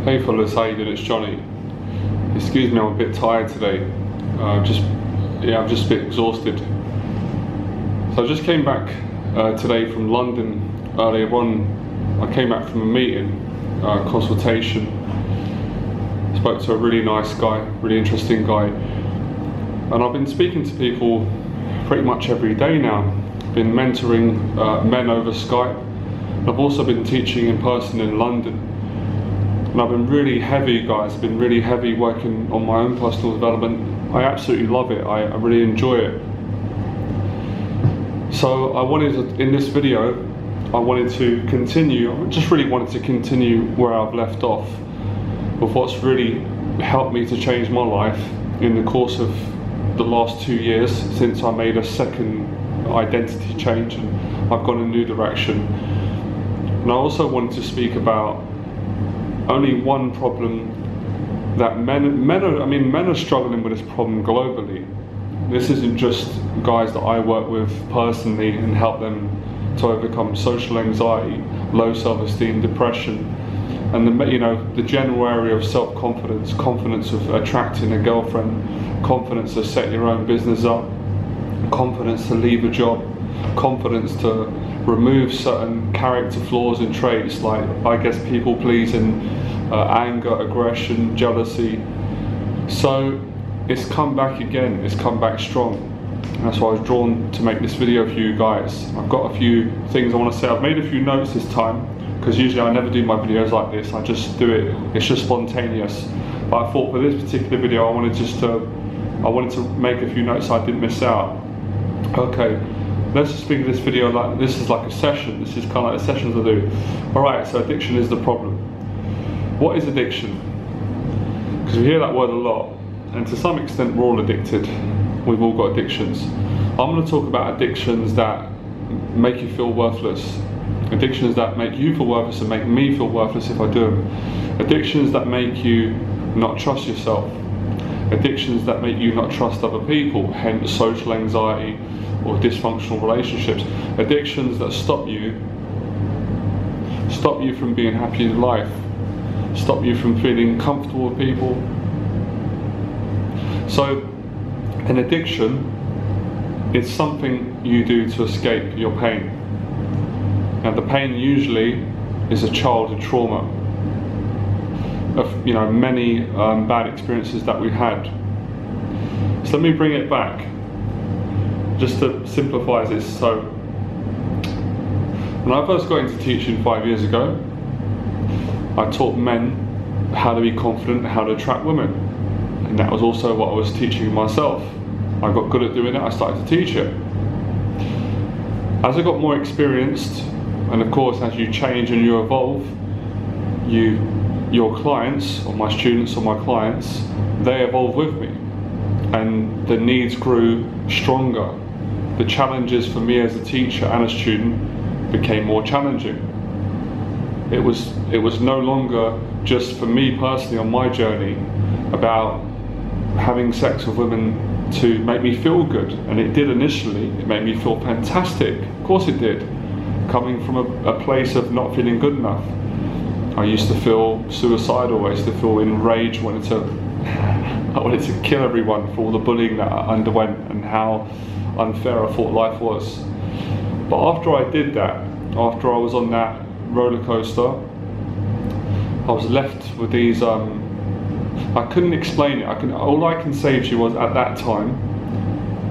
Hey fellas, how you doing? It's Johnny. Excuse me, I'm a bit tired today. I'm just a bit exhausted. So I just came back today from London earlier on. I came back from a meeting, consultation. Spoke to a really nice guy, really interesting guy. And I've been speaking to people pretty much every day now. I've been mentoring men over Skype. And I've also been teaching in person in London. And I've been really heavy, guys. I've been really heavy working on my own personal development. I absolutely love it. I really enjoy it. So I wanted to, in this video, I just really wanted to continue where I've left off with what's really helped me to change my life in the course of the last 2 years since I made a second identity change and I've gone in a new direction. And I also wanted to speak about only one problem that men are struggling with this problem globally. This isn't just guys that I work with personally and help them to overcome social anxiety, low self-esteem, depression, and the general area of self-confidence, confidence of attracting a girlfriend, confidence to set your own business up, confidence to leave a job, confidence to remove certain character flaws and traits like, I guess, people pleasing, anger, aggression, jealousy. So it's come back again, it's come back strong. And that's why I was drawn to make this video for you guys. I've got a few things I want to say. I've made a few notes this time, because usually I never do my videos like this. I just do it, it's just spontaneous. But I thought for this particular video, I wanted to make a few notes so I didn't miss out. Okay. Let's just think of this video like this is like a session. This is kind of like the sessions I do. Alright, so addiction is the problem. What is addiction? Because we hear that word a lot, and to some extent we're all addicted. We've all got addictions. I'm going to talk about addictions that make you feel worthless. Addictions that make you feel worthless and make me feel worthless if I do them. Addictions that make you not trust yourself. Addictions that make you not trust other people, hence social anxiety or dysfunctional relationships. Addictions that stop you from being happy in life, stop you from feeling comfortable with people. So an addiction is something you do to escape your pain. Now the pain usually is a childhood trauma of many bad experiences that we had. So let me bring it back just to simplify this. So when I first got into teaching 5 years ago, I taught men how to be confident, how to attract women, and that was also what I was teaching myself. I got good at doing it, I started to teach it. As I got more experienced, and of course as you change and you evolve, your clients, or my students or my clients, they evolve with me, and the needs grew stronger. The challenges for me as a teacher and a student became more challenging. It was no longer just for me personally on my journey about having sex with women to make me feel good, and it did initially. It made me feel fantastic, of course it did, coming from a place of not feeling good enough. I used to feel suicidal, I used to feel enraged, I wanted to kill everyone for all the bullying that I underwent and how unfair I thought life was. But after I did that, after I was on that roller coaster, I was left with these, I couldn't explain it. All I can say to you was, at that time,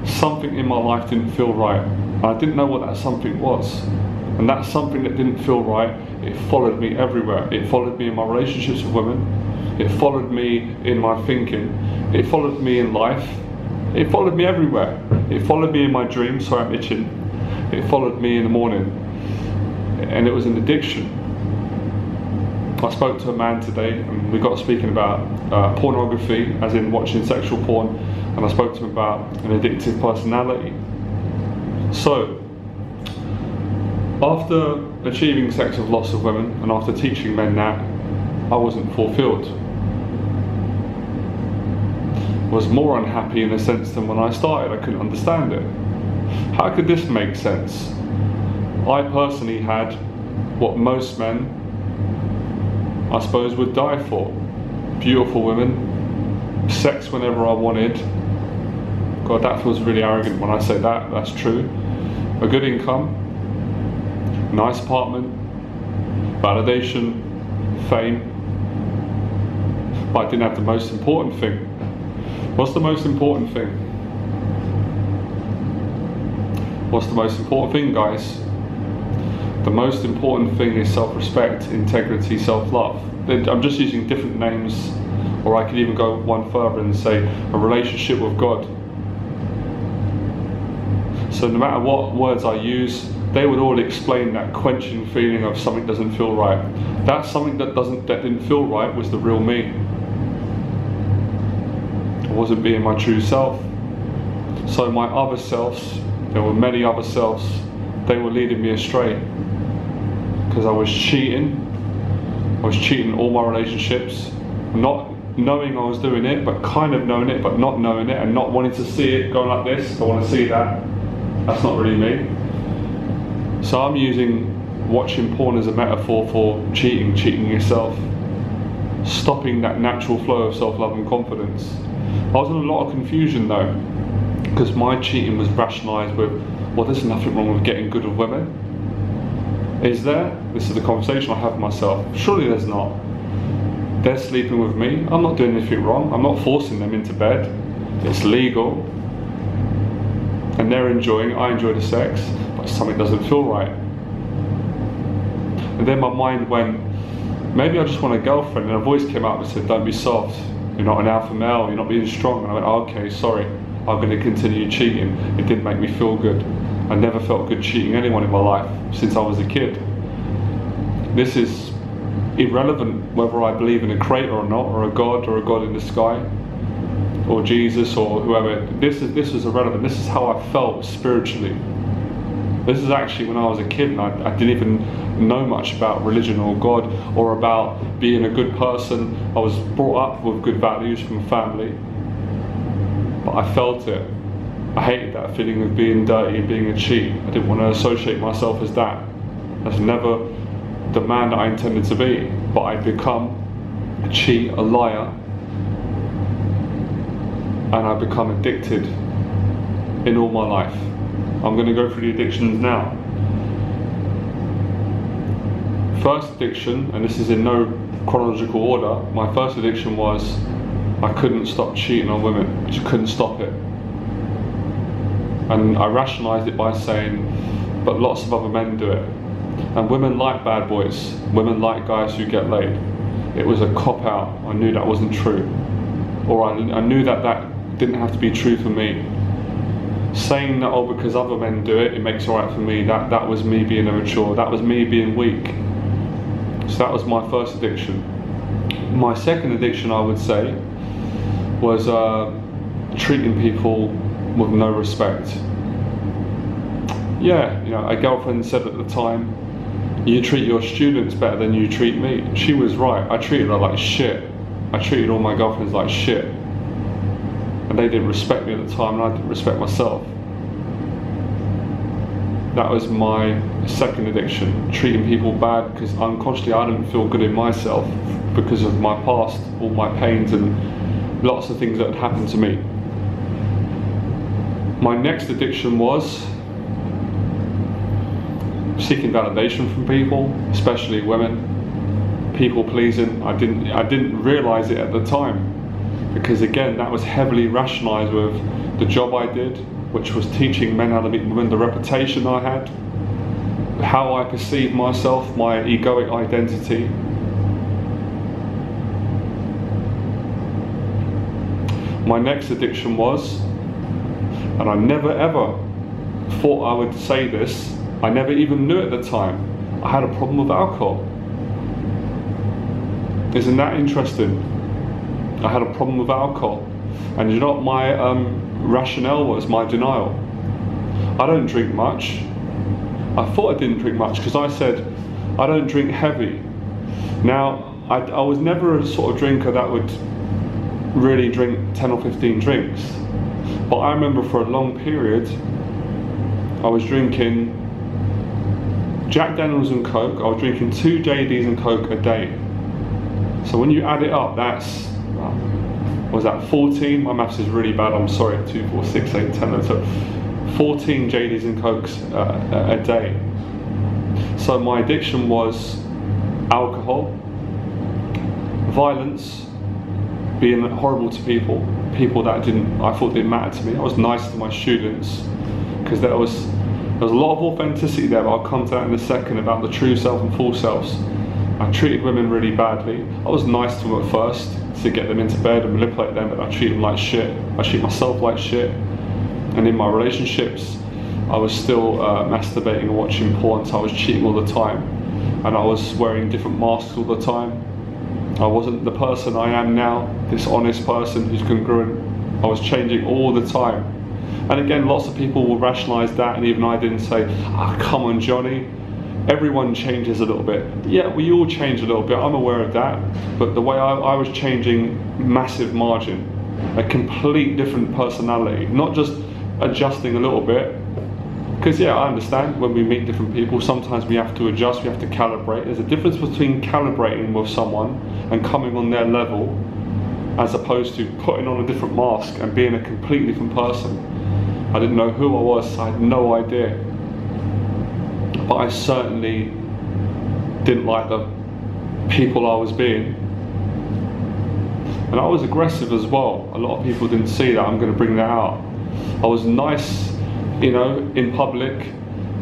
something in my life didn't feel right. And I didn't know what that something was. And that something that didn't feel right, it followed me everywhere. It followed me in my relationships with women. It followed me in my thinking. It followed me in life. It followed me everywhere. It followed me in my dreams. Sorry, I'm itching. It followed me in the morning. And it was an addiction. I spoke to a man today, and we got speaking about pornography, as in watching sexual porn, and I spoke to him about an addictive personality. So, after achieving sex with lots of women, and after teaching men that, I wasn't fulfilled. I was more unhappy in a sense than when I started. I couldn't understand it. How could this make sense? I personally had what most men I suppose, would die for. Beautiful women, sex whenever I wanted. God, that feels really arrogant when I say that, that's true. A good income, nice apartment, validation, fame. But I didn't have the most important thing. What's the most important thing? What's the most important thing, guys? The most important thing is self-respect, integrity, self-love. I'm just using different names, or I could even go one further and say a relationship with God. So no matter what words I use, they would all explain that quenching feeling of something doesn't feel right. That something that didn't feel right was the real me. I wasn't being my true self. So my other selves, there were many other selves, they were leading me astray. Because I was cheating all my relationships, not knowing I was doing it, but kind of knowing it, but not knowing it, and not wanting to see it going like this. I want to see that. That's not really me. So I'm using watching porn as a metaphor for cheating yourself, stopping that natural flow of self-love and confidence. I was in a lot of confusion though, because my cheating was rationalised with, well, there's nothing wrong with getting good with women. Is there? This is the conversation I have with myself. Surely there's not. They're sleeping with me. I'm not doing anything wrong. I'm not forcing them into bed. It's legal. And they're enjoying, I enjoy the sex, but something doesn't feel right. And then my mind went, maybe I just want a girlfriend, and a voice came up and said, don't be soft. You're not an alpha male, you're not being strong. And I went, oh, okay, sorry. I'm going to continue cheating. It didn't make me feel good. I never felt good cheating anyone in my life since I was a kid. This is irrelevant whether I believe in a creator or not, or a God in the sky, or Jesus or whoever. This was irrelevant. This is how I felt spiritually. This is actually when I was a kid and I didn't even know much about religion or God or about being a good person. I was brought up with good values from family, but I felt it. I hated that feeling of being dirty and being a cheat. I didn't want to associate myself as that. That's never the man that I intended to be. But I'd become a cheat, a liar, and I've become addicted in all my life. I'm going to go through the addictions now. First addiction, and this is in no chronological order, my first addiction was I couldn't stop cheating on women. I just couldn't stop it. And I rationalised it by saying, but lots of other men do it. And women like bad boys. Women like guys who get laid. It was a cop-out. I knew that wasn't true. Or I knew that that didn't have to be true for me. Saying that, oh, because other men do it, it makes it right for me, that was me being immature. That was me being weak. So that was my first addiction. My second addiction, I would say, was treating people with no respect. Yeah, you know, a girlfriend said at the time, you treat your students better than you treat me. She was right. I treated her like shit. I treated all my girlfriends like shit. And they didn't respect me at the time, and I didn't respect myself. That was my second addiction, treating people bad because unconsciously I didn't feel good in myself because of my past, all my pains and lots of things that had happened to me. My next addiction was seeking validation from people, especially women, people pleasing. I didn't realise it at the time, because again, that was heavily rationalised with the job I did, which was teaching men how to meet women, the reputation I had, how I perceived myself, my egoic identity. My next addiction was, and I never ever thought I would say this, I never even knew at the time, I had a problem with alcohol. Isn't that interesting? I had a problem with alcohol. And you know what my rationale was, my denial? I don't drink much. I thought I didn't drink much because I said, I don't drink heavy. Now, I was never a sort of drinker that would really drink 10 or 15 drinks. But I remember for a long period, I was drinking Jack Daniels and Coke. I was drinking 2 JDs and Coke a day. So when you add it up, that's, was that 14? My maths is really bad, I'm sorry. 2, 4, 6, 8, 10, so 14 JDs and Cokes a day. So my addiction was alcohol, violence, being horrible to people that I thought didn't matter to me. I was nice to my students because there was a lot of authenticity there, but I'll come to that in a second about the true self and false selves. I treated women really badly. I was nice to them at first to get them into bed and manipulate them, but I treated them like shit. I treat myself like shit. And in my relationships, I was still masturbating and watching porn, so I was cheating all the time. And I was wearing different masks all the time. I wasn't the person I am now, this honest person who's congruent. I was changing all the time. And again, lots of people will rationalize that, and even I didn't say, "Ah, come on, Johnny. Everyone changes a little bit." Yeah, we all change a little bit, I'm aware of that. But the way I was changing, massive margin, a complete different personality, not just adjusting a little bit. Because yeah, I understand when we meet different people, sometimes we have to adjust, we have to calibrate. There's a difference between calibrating with someone and coming on their level, as opposed to putting on a different mask and being a completely different person. I didn't know who I was, I had no idea. But I certainly didn't like the people I was being. And I was aggressive as well. A lot of people didn't see that, I'm going to bring that out. I was nice, you know, in public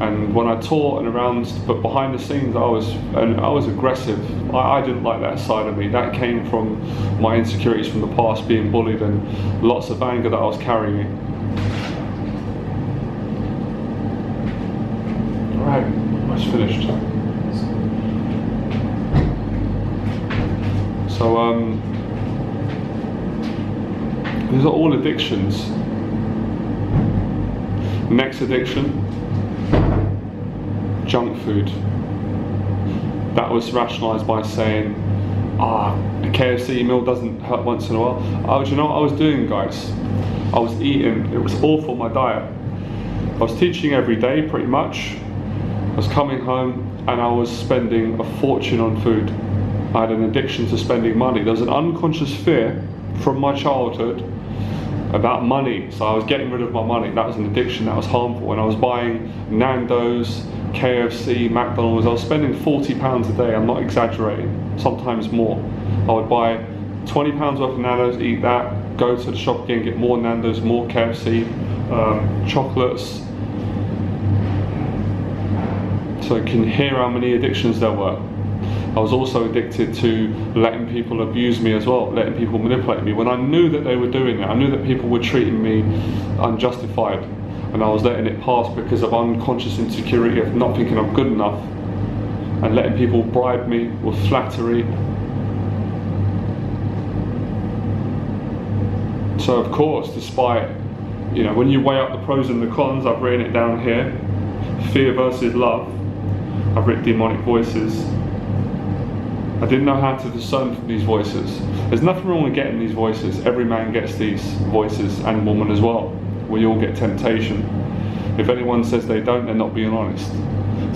and when I taught and around, but behind the scenes I was aggressive. I didn't like that side of me. That came from my insecurities from the past, being bullied and lots of anger that I was carrying. Right, that's finished. So these are all addictions. Next addiction, junk food. That was rationalised by saying, a KFC meal doesn't hurt once in a while. Oh, do you know what I was doing, guys? I was eating, it was awful, my diet. I was teaching every day, pretty much. I was coming home and I was spending a fortune on food. I had an addiction to spending money. There was an unconscious fear from my childhood about money, so I was getting rid of my money. That was an addiction, that was harmful. And I was buying Nando's, KFC, McDonald's. I was spending £40 a day, I'm not exaggerating, sometimes more. I would buy £20 worth of Nando's, eat that, go to the shop again, get more Nando's, more KFC, chocolates. So you can hear how many addictions there were. I was also addicted to letting people abuse me as well, letting people manipulate me. When I knew that they were doing it, I knew that people were treating me unjustified, and I was letting it pass because of unconscious insecurity of not thinking I'm good enough, and letting people bribe me with flattery. So of course, despite, you know, when you weigh up the pros and the cons, I've written it down here. Fear versus love. I've written demonic voices. I didn't know how to discern from these voices. There's nothing wrong with getting these voices. Every man gets these voices, and woman as well. We all get temptation. If anyone says they don't, they're not being honest.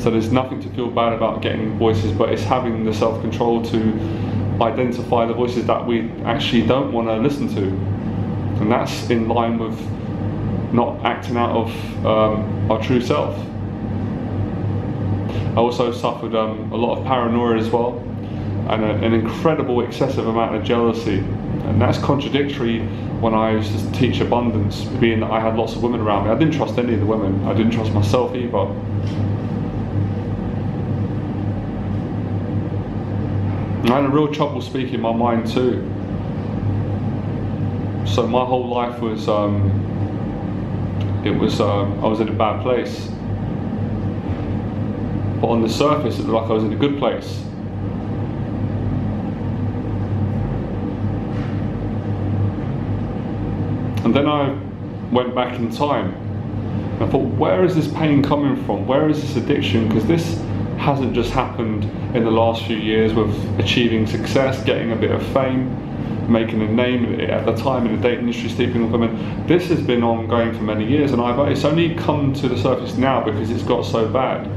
So there's nothing to feel bad about getting voices, but it's having the self-control to identify the voices that we actually don't want to listen to. And that's in line with not acting out of our true self. I also suffered a lot of paranoia as well, and an incredible excessive amount of jealousy. And that's contradictory when I used to teach abundance, being that I had lots of women around me. I didn't trust any of the women. I didn't trust myself either. And I had a real trouble speaking my mind too. So my whole life was, I was in a bad place. But on the surface, it looked like I was in a good place. And then I went back in time. I thought, where is this pain coming from? Where is this addiction? Because this hasn't just happened in the last few years with achieving success, getting a bit of fame, making a name at the time in the dating industry, sleeping with women. This has been ongoing for many years, and it's only come to the surface now because it's got so bad.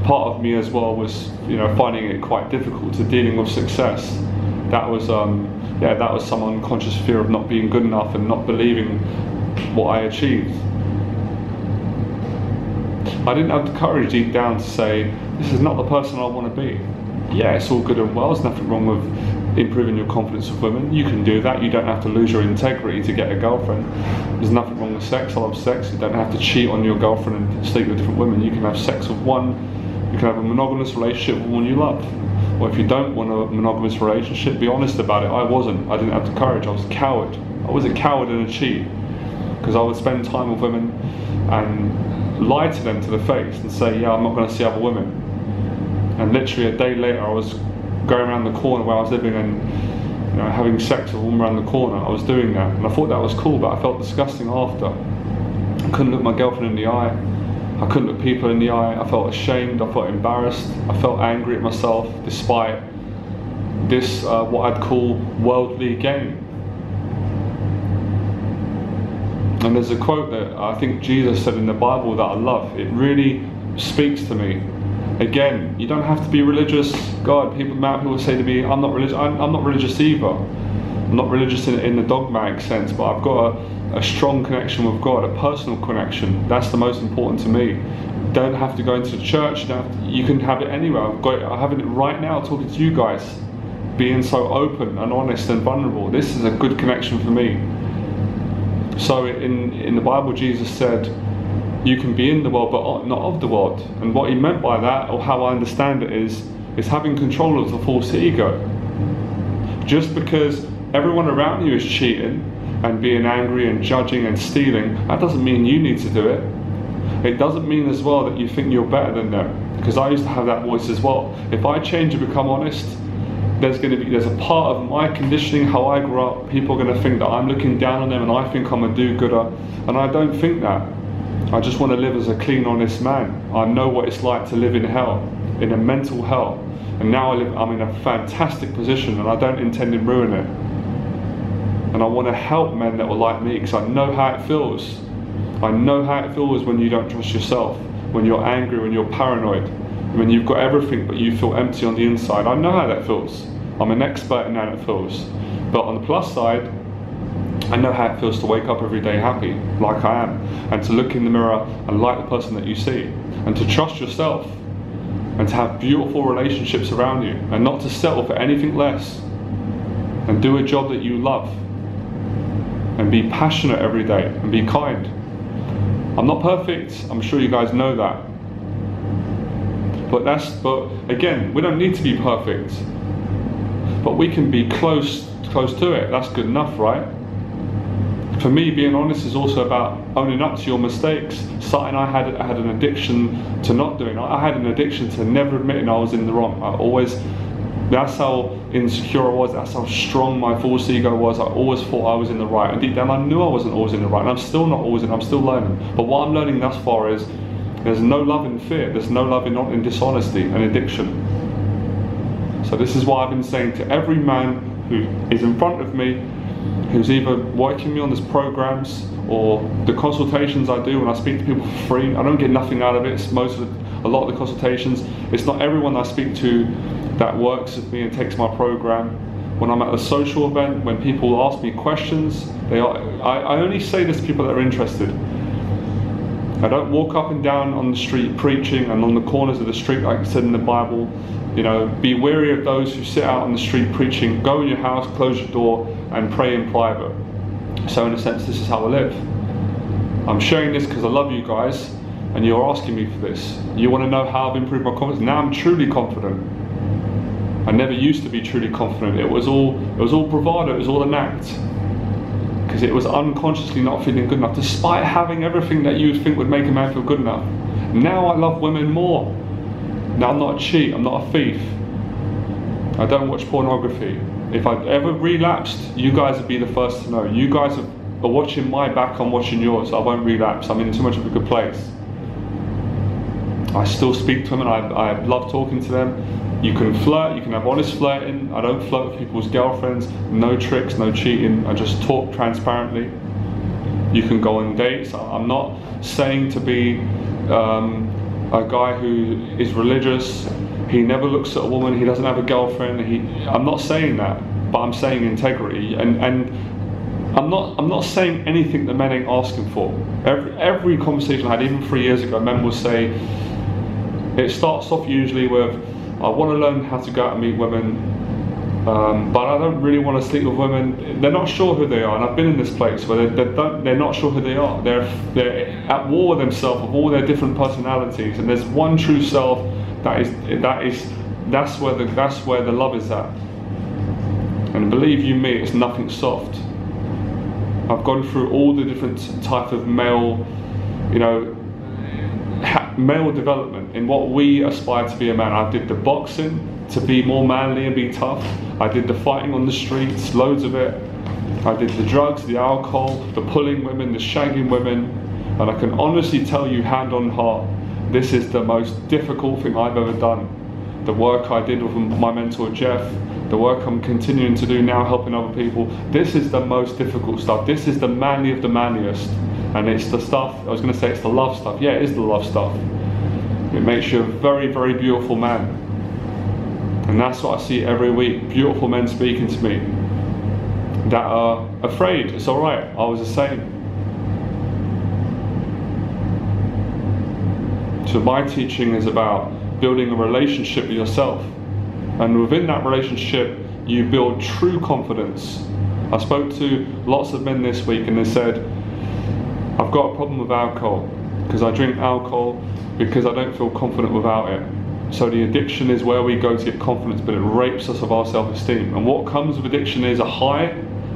part of me as well was, finding it quite difficult to dealing with success. That was, that was some unconscious fear of not being good enough and not believing what I achieved. I didn't have the courage deep down to say, this is not the person I want to be. Yeah, it's all good and well, there's nothing wrong with improving your confidence with women. You can do that, you don't have to lose your integrity to get a girlfriend. There's nothing wrong with sex, I love sex. You don't have to cheat on your girlfriend and sleep with different women. You can have sex with one, you can have a monogamous relationship with one you love. Or if you don't want a monogamous relationship, be honest about it. I wasn't, I didn't have the courage, I was a coward. I was a coward and a cheat. Because I would spend time with women and lie to them to the face and say, yeah, I'm not going to see other women. And literally a day later I was going around the corner where I was living and having sex with a woman around the corner. I was doing that and I thought that was cool, but I felt disgusting after. I couldn't look my girlfriend in the eye. I couldn't look people in the eye. I felt ashamed, I felt embarrassed, I felt angry at myself despite this, what I'd call worldly gain. And there's a quote that I think Jesus said in the Bible that I love. It really speaks to me. Again, you don't have to be religious. God, people say to me, I'm not religious. I'm not religious either. I'm not religious in the dogmatic sense, but I've got a strong connection with God, a personal connection. That's the most important to me. You don't have to go into the church. You can have it anywhere. I'm having it right now, talking to you guys, being so open and honest and vulnerable. This is a good connection for me. So in the Bible, Jesus said, you can be in the world but not of the world. And what he meant by that, or how I understand it, is having control of the false ego. Just because everyone around you is cheating and being angry and judging and stealing, that doesn't mean you need to do it. It doesn't mean as well that you think you're better than them. Because I used to have that voice as well. If I change and become honest, there's a part of my conditioning, how I grew up, people are going to think that I'm looking down on them and I think I'm a do-gooder, and I don't think that. I just want to live as a clean, honest man. I know what it's like to live in hell, in a mental hell, and now I'm in a fantastic position and I don't intend to ruin it. And I want to help men that were like me, because I know how it feels. I know how it feels when you don't trust yourself, when you're angry, when you're paranoid, when you've got everything but you feel empty on the inside. I know how that feels. I'm an expert in how it feels. But on the plus side, I know how it feels to wake up every day happy, like I am, and to look in the mirror and like the person that you see, and to trust yourself, and to have beautiful relationships around you, and not to settle for anything less, and do a job that you love, and be passionate every day, and be kind. I'm not perfect, I'm sure you guys know that. But again, we don't need to be perfect. But we can be close to it. That's good enough, right? For me, being honest is also about owning up to your mistakes. Something I had an addiction to not doing. I had an addiction to never admitting I was in the wrong. That's how insecure I was, that's how strong my false ego was. I always thought I was in the right, and deep down I knew I wasn't always in the right, and I'm still not always I'm still learning. But what I'm learning thus far is there's no love in fear, there's no love in dishonesty and addiction. So this is why I've been saying to every man who is in front of me, who's either working me on these programs or the consultations I do when I speak to people for free. I don't get nothing out of it. It's a lot of the consultations. It's not everyone I speak to that works with me and takes my program. When I'm at a social event, when people ask me questions, I only say this to people that are interested. I don't walk up and down on the street preaching and on the corners of the street like it said in the Bible. Be wary of those who sit out on the street preaching. Go in your house, close your door, and pray in private. So in a sense, this is how I live. I'm sharing this because I love you guys, and you're asking me for this. You want to know how I've improved my confidence? Now I'm truly confident. I never used to be truly confident. It was all bravado. It was all an act. Because it was unconsciously not feeling good enough, despite having everything that you would think would make a man feel good enough. Now I love women more. Now I'm not a cheat, I'm not a thief. I don't watch pornography. If I've ever relapsed, you guys would be the first to know. You guys are watching my back, I'm watching yours. I won't relapse, I'm in too much of a good place. I still speak to them and I love talking to them. You can flirt, you can have honest flirting. I don't flirt with people's girlfriends. No tricks, no cheating. I just talk transparently. You can go on dates. I'm not saying to be a guy who is religious, he never looks at a woman, he doesn't have a girlfriend. I'm not saying that, but I'm saying integrity, and I'm not saying anything that men ain't asking for. Every conversation I had, even 3 years ago, men will say, it starts off usually with, I want to learn how to go out and meet women, but I don't really want to sleep with women. They're not sure who they are, and I've been in this place where they're not sure who they are. They're at war with themselves, with all their different personalities, and there's one true self. That's where the love is at. And believe you me, it's nothing soft. I've gone through all the different type of male, male development in what we aspire to be a man. I did the boxing to be more manly and be tough. I did the fighting on the streets, loads of it. I did the drugs, the alcohol, the pulling women, the shagging women, and I can honestly tell you, hand on heart, this is the most difficult thing I've ever done. The work I did with my mentor Jeff, the work I'm continuing to do now, helping other people, this is the most difficult stuff. This is the manly of the manliest. And it's the stuff, I was going to say it's the love stuff. Yeah, it is the love stuff. It makes you a very, very beautiful man. And that's what I see every week. Beautiful men speaking to me that are afraid. It's all right, I was the same. So my teaching is about building a relationship with yourself. And within that relationship, you build true confidence. I spoke to lots of men this week and they said, I've got a problem with alcohol because I drink alcohol because I don't feel confident without it. So the addiction is where we go to get confidence, but it rapes us of our self-esteem. And what comes with addiction is a high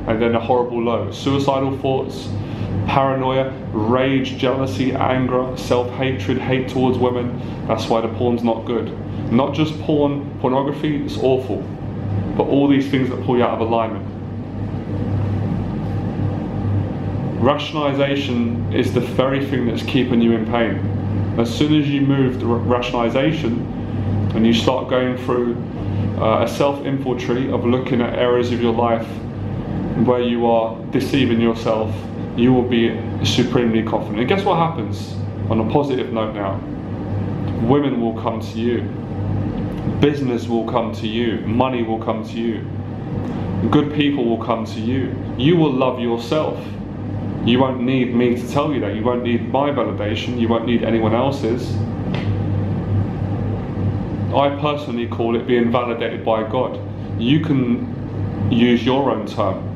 and then a horrible low. Suicidal thoughts, paranoia, rage, jealousy, anger, self-hatred, hate towards women. That's why the porn's not good. Not just pornography, it's awful, but all these things that pull you out of alignment. Rationalization is the very thing that's keeping you in pain. As soon as you move the rationalization and you start going through a self-inventory of looking at areas of your life where you are deceiving yourself, you will be supremely confident. And guess what happens? On a positive note now, women will come to you, business will come to you, money will come to you, good people will come to you. You will love yourself. You won't need me to tell you that. You won't need my validation. You won't need anyone else's. I personally call it being validated by God. You can use your own term.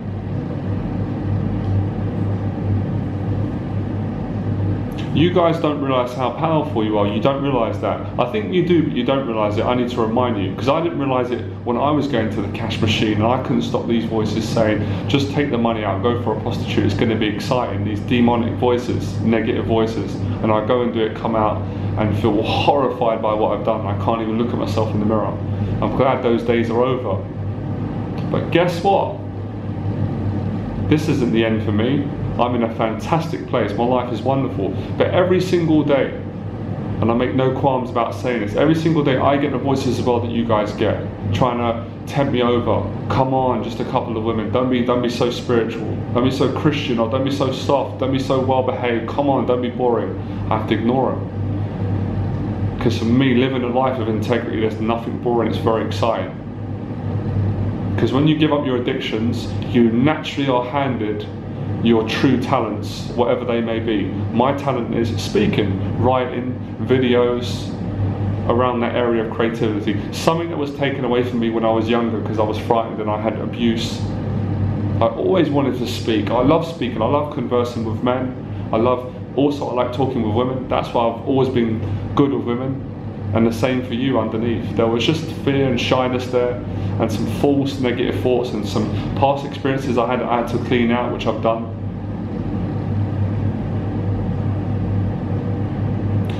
You guys don't realise how powerful you are. You don't realise that. I think you do, but you don't realise it. I need to remind you, because I didn't realise it when I was going to the cash machine and I couldn't stop these voices saying, just take the money out, go for a prostitute, it's going to be exciting. These demonic voices, negative voices. And I go and do it, come out and feel horrified by what I've done. I can't even look at myself in the mirror. I'm glad those days are over. But guess what? This isn't the end for me. I'm in a fantastic place, my life is wonderful, but every single day, and I make no qualms about saying this, every single day I get the voices as well that you guys get, trying to tempt me over. Come on, just a couple of women, don't be so spiritual, don't be so Christian, or don't be so soft, don't be so well behaved, come on, don't be boring. I have to ignore them. Because for me, living a life of integrity, there's nothing boring, it's very exciting. Because when you give up your addictions, you naturally are handed your true talents, whatever they may be. My talent is speaking, writing, videos, around that area of creativity. Something that was taken away from me when I was younger because I was frightened and I had abuse. I always wanted to speak. I love speaking, I love conversing with men. I like talking with women. That's why I've always been good with women. And the same for you underneath. There was just fear and shyness there, and some false negative thoughts and some past experiences I had to clean out, which I've done.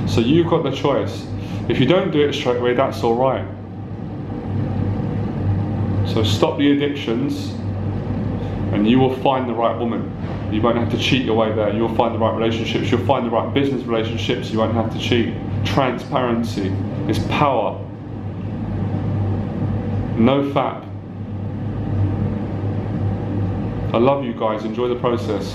So you've got the choice. If you don't do it straight away, that's all right. So stop the addictions and you will find the right woman. You won't have to cheat your way there. You'll find the right relationships. You'll find the right business relationships. You won't have to cheat. Transparency is power. No fap. I love you guys. Enjoy the process.